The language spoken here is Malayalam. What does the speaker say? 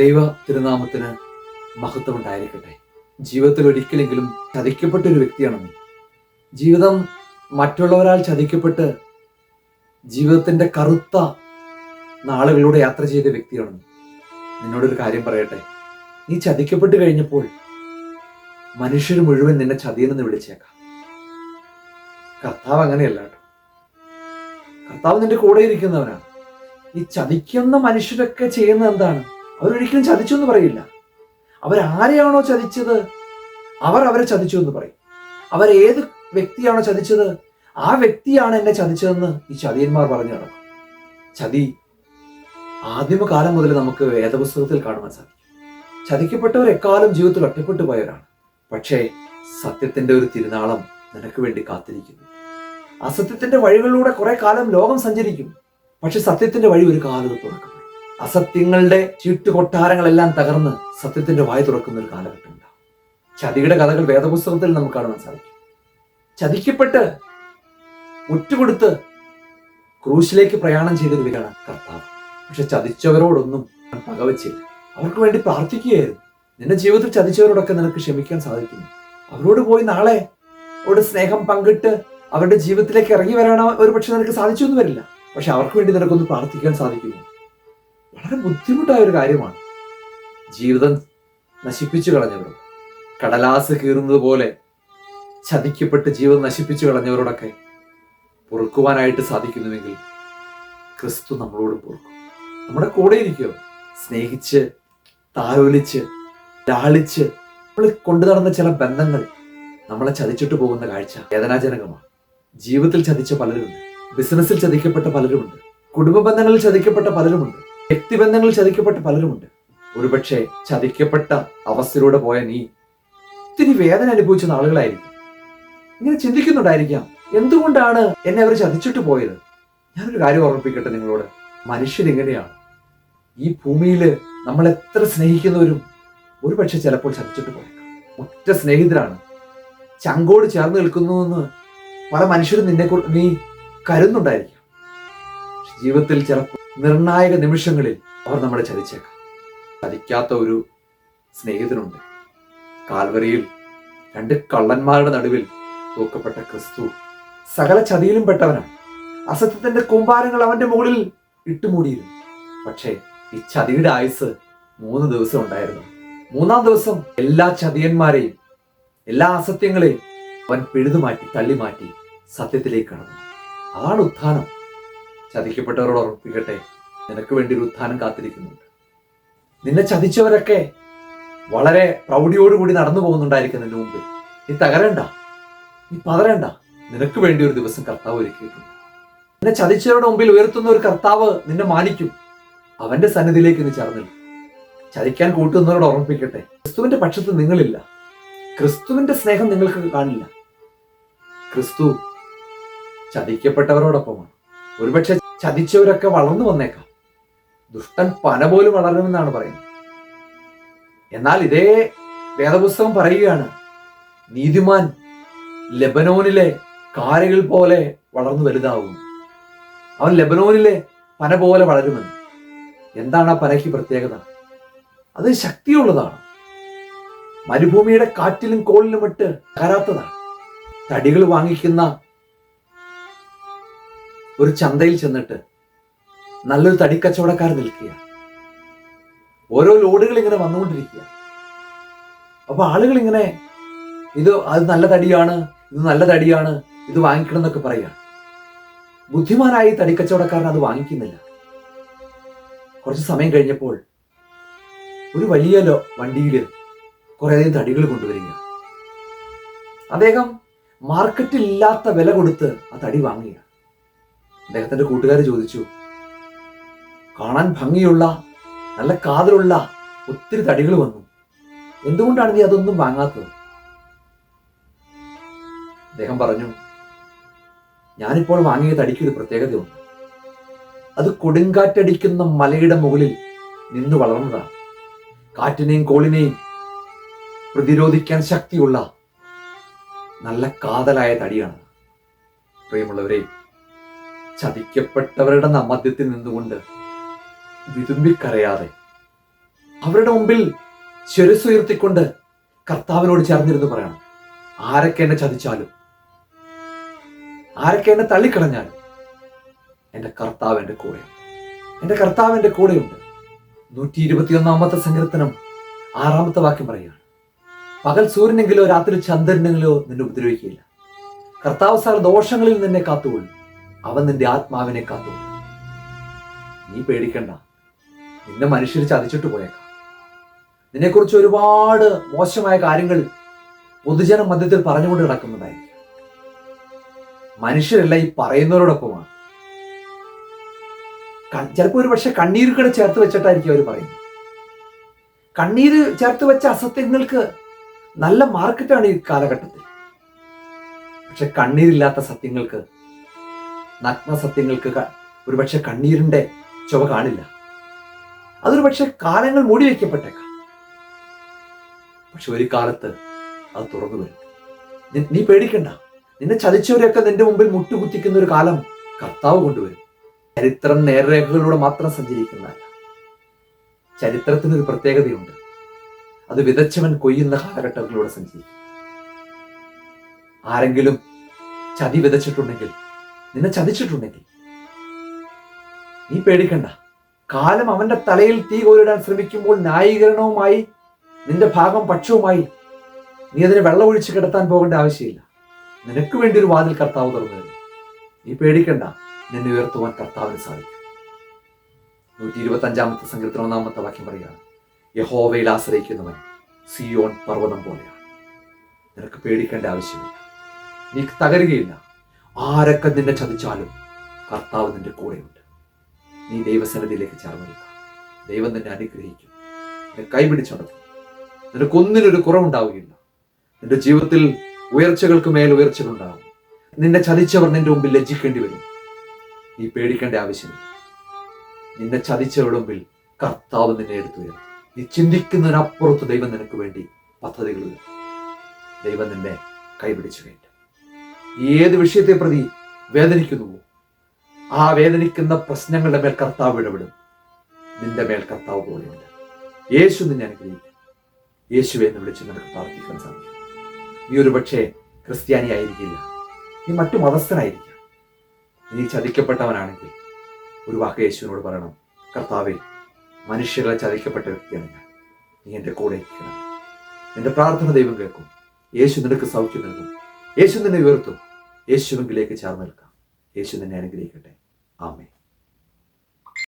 ദൈവ തിരുനാമത്തിന് മഹത്വം ഉണ്ടായിരിക്കട്ടെ. ജീവിതത്തിൽ ഒരിക്കലെങ്കിലും ചതിക്കപ്പെട്ട ഒരു വ്യക്തിയാണ് നീ. ജീവിതം മറ്റുള്ളവരാൽ ചതിക്കപ്പെട്ട് ജീവിതത്തിന്റെ കറുത്ത നാളുകളിലൂടെ യാത്ര ചെയ്ത വ്യക്തിയാണ് നീ. നിന്നോടൊരു കാര്യം പറയട്ടെ, നീ ചതിക്കപ്പെട്ട് കഴിഞ്ഞപ്പോൾ മനുഷ്യർ മുഴുവൻ നിന്നെ ചതിയെന്ന് വിളിച്ചേക്കാം. കർത്താവ് അങ്ങനെയല്ല കേട്ടോ. കർത്താവ് നിന്റെ കൂടെ ഇരിക്കുന്നവനാണ്. ഈ ചതിക്കുന്ന മനുഷ്യരൊക്കെ ചെയ്യുന്നത് എന്താണ്? അവരൊരിക്കലും ചതിച്ചു എന്ന് പറയില്ല. അവരാരെയാണോ ചതിച്ചത് അവർ അവരെ ചതിച്ചു എന്ന് പറയും. അവരേത് വ്യക്തിയാണോ ചതിച്ചത് ആ വ്യക്തിയാണ് എന്നെ ചതിച്ചതെന്ന് ഈ ചതിയന്മാർ പറഞ്ഞു നടക്കും. ചതി ആദിമകാലം മുതൽ നമുക്ക് വേദപുസ്തകത്തിൽ കാണുവാൻ സാധിക്കും. ചതിക്കപ്പെട്ടവർ എക്കാലം ജീവിതത്തിൽ ഒറ്റപ്പെട്ടു പോയവരാണ്. പക്ഷേ സത്യത്തിന്റെ ഒരു തിരുനാളം നിനക്ക് വേണ്ടി കാത്തിരിക്കുന്നു. അസത്യത്തിന്റെ വഴികളിലൂടെ കുറെ കാലം ലോകം സഞ്ചരിക്കും. പക്ഷെ സത്യത്തിന്റെ വഴി ഒരു കാലത്ത് തുറക്കും. അസത്യങ്ങളുടെ ചീട്ടുകൊട്ടാരങ്ങളെല്ലാം തകർന്ന് സത്യത്തിന്റെ വായ തുറക്കുന്ന ഒരു കാലഘട്ടം ഉണ്ടാവും. ചതിയുടെ കഥകൾ വേദപുസ്തകത്തിൽ നമുക്ക് കാണുവാൻ സാധിക്കും. ചതിക്കപ്പെട്ട് ഒറ്റുകൊടുത്ത് ക്രൂശിലേക്ക് പ്രയാണം ചെയ്തൊരു വ്യക്തിയാണ് കർത്താവ്. പക്ഷെ ചതിച്ചവരോടൊന്നും പകവച്ചില്ല. അവർക്ക് വേണ്ടി പ്രാർത്ഥിക്കുകയായിരുന്നു. നിന്റെ ജീവിതത്തിൽ ചതിച്ചവരോടൊക്കെ നിനക്ക് ക്ഷമിക്കാൻ സാധിക്കുന്നു. അവരോട് പോയി നാളെ അവരുടെ സ്നേഹം പങ്കിട്ട് അവരുടെ ജീവിതത്തിലേക്ക് ഇറങ്ങി വരാനോ ഒരു പക്ഷെ നിനക്ക് സാധിച്ചൊന്നും വരില്ല. പക്ഷെ അവർക്ക് വേണ്ടി നിനക്കൊന്ന് പ്രാർത്ഥിക്കാൻ സാധിക്കുമോ? വളരെ ബുദ്ധിമുട്ടായ ഒരു കാര്യമാണ്. ജീവിതം നശിപ്പിച്ചു കളഞ്ഞവർ, കടലാസ് കീറുന്നത് പോലെ ചതിക്കപ്പെട്ട് ജീവിതം നശിപ്പിച്ചു കളഞ്ഞവരോടൊക്കെ പൊറുക്കുവാനായിട്ട് സാധിക്കുന്നുവെങ്കിൽ ക്രിസ്തു നമ്മളോട് പൊറുക്കും. നമ്മുടെ കൂടെ ഇരിക്കുമോ? സ്നേഹിച്ച് താലോലിച്ച് ലാളിച്ച് നമ്മൾ കൊണ്ടു നടന്ന ചില ബന്ധങ്ങൾ നമ്മളെ ചതിച്ചിട്ട് പോകുന്ന കാഴ്ച വേദനാജനകമാണ്. ജീവിതത്തിൽ ചതിച്ച പലരുമുണ്ട്, ബിസിനസ്സിൽ ചതിക്കപ്പെട്ട പലരുമുണ്ട്, കുടുംബ ബന്ധങ്ങളിൽ ചതിക്കപ്പെട്ട പലരുമുണ്ട്, വ്യക്തിബന്ധങ്ങളിൽ ചതിക്കപ്പെട്ട പലരുമുണ്ട്. ഒരുപക്ഷെ ചതിക്കപ്പെട്ട അവസ്ഥയിലൂടെ പോയ നീ ഒത്തിരി വേദന അനുഭവിച്ച നാളുകളായിരിക്കും. ഇങ്ങനെ ചിന്തിക്കുന്നുണ്ടായിരിക്കാം, എന്തുകൊണ്ടാണ് എന്നെ അവർ ചതിച്ചിട്ട് പോയത്? ഞാനൊരു കാര്യം ഓർമ്മിപ്പിക്കട്ടെ നിങ്ങളോട്. മനുഷ്യരിങ്ങനെയാണ്. ഈ ഭൂമിയിൽ നമ്മൾ എത്ര സ്നേഹിക്കുന്നവരും ഒരുപക്ഷെ ചിലപ്പോൾ ചതിച്ചിട്ട് പോയേക്കാം. ഒറ്റ സ്നേഹിതരാണ്, ചങ്കോട് ചേർന്ന് നിൽക്കുന്നു എന്ന് പല മനുഷ്യരും നീ കരുതുന്നുണ്ടായിരിക്കാം. ജീവിതത്തിൽ ചിലപ്പോൾ നിർണായക നിമിഷങ്ങളിൽ അവർ നമ്മളെ ചതിച്ചേക്കാം. ചതിക്കാത്ത ഒരു സ്നേഹിതനുണ്ട്. കാൽവരിയിൽ രണ്ട് കള്ളന്മാരുടെ നടുവിൽ തൂക്കപ്പെട്ട ക്രിസ്തു സകല ചതിയിലും പെട്ടവനാണ്. അസത്യത്തിന്റെ കൂമ്പാരങ്ങൾ അവന്റെ മുകളിൽ ഇട്ടുമൂടിയിരുന്നു. പക്ഷേ ഈ ചതിയുടെ ആയുസ് 3 ദിവസം ഉണ്ടായിരുന്നു. 3-ാം ദിവസം എല്ലാ ചതിയന്മാരെയും എല്ലാ അസത്യങ്ങളെയും അവൻ പിഴുതുമാറ്റി തള്ളിമാറ്റി സത്യത്തിലേക്ക് കടന്നു. അതാണ് ഉത്ഥാനം. ചതിക്കപ്പെട്ടവരോട് ഓർമ്മിപ്പിക്കട്ടെ, നിനക്ക് വേണ്ടി ഒരു ഉത്ഥാനം കാത്തിരിക്കുന്നുണ്ട്. നിന്നെ ചതിച്ചവരൊക്കെ വളരെ പ്രൗഢിയോടുകൂടി നടന്നു പോകുന്നുണ്ടായിരിക്കും നിന്റെ മുമ്പിൽ. നീ തകരണ്ട, നീ പതരണ്ട. നിനക്ക് വേണ്ടി ഒരു ദിവസം കർത്താവ് ഒരുക്കിയിട്ടുണ്ട്. നിന്നെ ചതിച്ചവരുടെ മുമ്പിൽ ഉയർത്തുന്ന ഒരു കർത്താവ് നിന്നെ മാനിക്കും. അവന്റെ സന്നിധിയിലേക്ക് നീ ചേർന്നില്ല. ചതിക്കാൻ കൂട്ടുന്നവരോട് ഓർമ്മിപ്പിക്കട്ടെ, ക്രിസ്തുവിന്റെ പക്ഷത്ത് നിങ്ങളില്ല. ക്രിസ്തുവിന്റെ സ്നേഹം നിങ്ങൾക്ക് കാണില്ല. ക്രിസ്തു ചതിക്കപ്പെട്ടവരോടൊപ്പമാണ്. ഒരുപക്ഷെ ചതിച്ചവരൊക്കെ വളർന്നു വന്നേക്കാം. ദുഷ്ടൻ പന പോലും വളരുമെന്നാണ് പറയുന്നത്. എന്നാൽ ഇതേ വേദപുസ്തകം പറയുകയാണ്, നീതിമാൻ ലെബനോനിലെ കാരകൾ പോലെ വളർന്നു വലുതാവും. അവൻ ലെബനോനിലെ പന പോലെ വളരുമെന്ന്. എന്താണ് ആ പനയ്ക്ക് പ്രത്യേകത? അത് ശക്തിയുള്ളതാണ്. മരുഭൂമിയുടെ കാറ്റിലും കോളിലും ഇട്ട് തകരാത്തതാണ്. തടികൾ വാങ്ങിക്കുന്ന ഒരു ചന്തയിൽ ചെന്നിട്ട് നല്ലൊരു തടിക്കച്ചവടക്കാരൻ നിൽക്കുക. ഓരോ ലോഡുകൾ ഇങ്ങനെ വന്നുകൊണ്ടിരിക്കുക. അപ്പൊ ആളുകൾ ഇങ്ങനെ അത് നല്ല തടിയാണ്, ഇത് നല്ല തടിയാണ്, ഇത് വാങ്ങിക്കണം എന്നൊക്കെ പറയുക. ബുദ്ധിമാനായി തടിക്കച്ചവടക്കാരൻ അത് വാങ്ങിക്കുന്നില്ല. കുറച്ച് സമയം കഴിഞ്ഞപ്പോൾ ഒരു വലിയ വണ്ടിയിൽ കുറേയധികം തടികൾ കൊണ്ടുവരിക. അദ്ദേഹം മാർക്കറ്റിൽ ഇല്ലാത്ത വില കൊടുത്ത് ആ തടി വാങ്ങുക. അദ്ദേഹത്തിന്റെ കൂട്ടുകാർ ചോദിച്ചു, കാണാൻ ഭംഗിയുള്ള നല്ല കാതലുള്ള ഒത്തിരി തടികൾ വന്നു, എന്തുകൊണ്ടാണ് നീ അതൊന്നും വാങ്ങാത്തത്? അദ്ദേഹം പറഞ്ഞു, ഞാനിപ്പോൾ വാങ്ങിയ തടിക്കൊരു പ്രത്യേകതയുണ്ട്. അത് കൊടുങ്കാറ്റടിക്കുന്ന മലയുടെ മുകളിൽ നിന്ന് വളർന്നതാണ്. കാറ്റിനെയും കോളിനെയും പ്രതിരോധിക്കാൻ ശക്തിയുള്ള നല്ല കാതലായ തടിയാണ്. പ്രിയമുള്ളവരെ, ചതിക്കപ്പെട്ടവരുടെ മധ്യത്തിൽ നിന്നുകൊണ്ട് വിതുമ്പിക്കരയാതെ അവരുടെ മുമ്പിൽ ശിരസ്സുയർത്തിക്കൊണ്ട് കർത്താവിനോട് ചേർന്നിരുന്ന് പറയണം, ആരൊക്കെ എന്നെ ചതിച്ചാലും, ആരൊക്കെ എന്നെ തള്ളിക്കളഞ്ഞാലും എൻ്റെ കർത്താവ് എൻ്റെ കൂടെയുണ്ട്. എൻ്റെ കർത്താവ് എൻ്റെ കൂടെയുണ്ട്. 121 സങ്കീർത്തനം 6 വാക്യം പറയുകയാണ്, പകൽ സൂര്യനെങ്കിലോ രാത്രി ചന്ദ്രനെങ്കിലോ നിന്നെ ഉപദ്രവിക്കുകയില്ല. കർത്താവ് സകല ദോഷങ്ങളിൽ നിന്നെ കാത്തുകൊള്ളും. അവൻ നിന്റെ ആത്മാവിനെ കാത്തുകൊള്ളും. നീ പേടിക്കണ്ട. നിന്നെ മനുഷ്യർ ചതിച്ചിട്ട് പോയേക്കാം. നിന്നെക്കുറിച്ച് ഒരുപാട് മോശമായ കാര്യങ്ങൾ പൊതുജന മധ്യത്തിൽ പറഞ്ഞുകൊണ്ട് നടക്കുന്നതായിരിക്കും. മനുഷ്യരല്ല ഈ പറയുന്നവരോടൊപ്പമാണ്. ചിലപ്പോൾ ഒരു പക്ഷെ കണ്ണീര് കൂടെ ചേർത്ത് വെച്ചിട്ടായിരിക്കും അവർ പറയുന്നത്. കണ്ണീര് ചേർത്ത് വെച്ച അസത്യങ്ങൾക്ക് നല്ല മാർക്കറ്റാണ് ഈ കാലഘട്ടത്തിൽ. പക്ഷെ കണ്ണീരില്ലാത്ത സത്യങ്ങൾക്ക്, നഗ്ന സത്യങ്ങൾക്ക് ഒരുപക്ഷെ കണ്ണീരിന്റെ ചുവ കാണില്ല. അതൊരു പക്ഷെ കാലങ്ങൾ മൂടി വയ്ക്കപ്പെട്ടേക്കാം. പക്ഷെ ഒരു കാലത്ത് അത് തുറന്നു വരും. നീ പേടിക്കണ്ട. നിന്നെ ചതിച്ചവരെയൊക്കെ നിന്റെ മുമ്പിൽ മുട്ടുകുത്തിക്കുന്ന ഒരു കാലം കർത്താവ് കൊണ്ടുവരും. ചരിത്രം നേർരേഖകളിലൂടെ മാത്രം സഞ്ചരിക്കുന്നതല്ല. ചരിത്രത്തിനൊരു പ്രത്യേകതയുണ്ട്. അത് വിതച്ചവൻ കൊയ്യുന്ന കാലഘട്ടങ്ങളിലൂടെ സഞ്ചരിക്കും. ആരെങ്കിലും ചതി വിതച്ചിട്ടുണ്ടെങ്കിൽ, നിന്നെ ചതിച്ചിട്ടുണ്ടെങ്കിൽ നീ പേടിക്കണ്ട. കാലം അവന്റെ തലയിൽ തീ കോരിടാൻ ശ്രമിക്കുമ്പോൾ ന്യായീകരണവുമായി, നിന്റെ ഭാഗം പക്ഷവുമായി നീ അതിനെ വെള്ളമൊഴിച്ച് കിടത്താൻ പോകേണ്ട ആവശ്യമില്ല. നിനക്ക് വേണ്ടി ഒരു വാതിൽ കർത്താവ് തുറന്നു തരും. നീ പേടിക്കണ്ട. നിന്നെ ഉയർത്തുവാൻ കർത്താവിന് സാധിക്കും. 125 സങ്കീർത്തനം 1 വാക്യം പറയുകയാണ്, യഹോവയിൽ ആശ്രയിക്കുന്നവൻ സിയോൻ പർവ്വതം പോലെയാണ്. നിനക്ക് പേടിക്കേണ്ട ആവശ്യമില്ല. നീ തകരുകയില്ല. ആരൊക്കെ നിന്നെ ചതിച്ചാലും കർത്താവ് നിന്റെ കൂടെയുണ്ട്. നീ ദൈവസന്നിധിയിലേക്ക് ചേർന്ന് നിൽക്കാം. ദൈവം നിന്നെ അനുഗ്രഹിക്കും. നിന്നെ കൈപിടിച്ചടക്കും. നിനക്കൊന്നിനൊരു കുറവുണ്ടാവുകയില്ല. നിന്റെ ജീവിതത്തിൽ ഉയർച്ചകൾക്ക് മേൽ ഉയർച്ചകൾ ഉണ്ടാകും. നിന്നെ ചതിച്ചവർ നിന്റെ മുമ്പിൽ ലജ്ജിക്കേണ്ടി വരും. നീ പേടിക്കേണ്ട ആവശ്യമില്ല. നിന്നെ ചതിച്ചവരുടെ മുമ്പിൽ കർത്താവ് നിന്നെ എടുത്തുയരും. നീ ചിന്തിക്കുന്നതിനപ്പുറത്ത് ദൈവം നിനക്ക് വേണ്ടി പദ്ധതികൾ വരും. ദൈവം നിന്നെ കൈപിടിച്ചു കയറ്റും. ഏത് വിഷയത്തെ പ്രതി വേദനിക്കുന്നുവോ ആ വേദനിക്കുന്ന പ്രശ്നങ്ങളുടെ മേൽ കർത്താവ് ഇടപെടും. നിന്റെ മേൽ കർത്താവ് കൂടെയുണ്ട്. യേശു നിന്നെ അനുഗ്രഹിക്കും. യേശുവെ എന്ന് വിളിച്ച് നിനക്ക് പ്രാർത്ഥിക്കാൻ സാധിക്കും. നീ ഒരു പക്ഷേ ക്രിസ്ത്യാനി ആയിരിക്കില്ല. നീ മറ്റു മതസ്ഥനായിരിക്കാം. നീ ചതിക്കപ്പെട്ടവനാണെങ്കിൽ ഒരു വാക്ക് യേശുവിനോട് പറയണം, കർത്താവേ, മനുഷ്യരെ ചതിക്കപ്പെട്ട വ്യക്തിയാണ് ഞാൻ. നീ എൻ്റെ കൂടെ ഇരിക്കണം. നിന്റെ പ്രാർത്ഥന ദൈവം കേൾക്കും. യേശു നിനക്ക് സൗഖ്യം നൽകും. യേശു നിന്നെ ഉയർത്തും. യേശുവിലേക്ക് ചേർന്ന് നിൽക്കാം. യേശു നിന്നെ അനുഗ്രഹിക്കട്ടെ. ആമേൻ.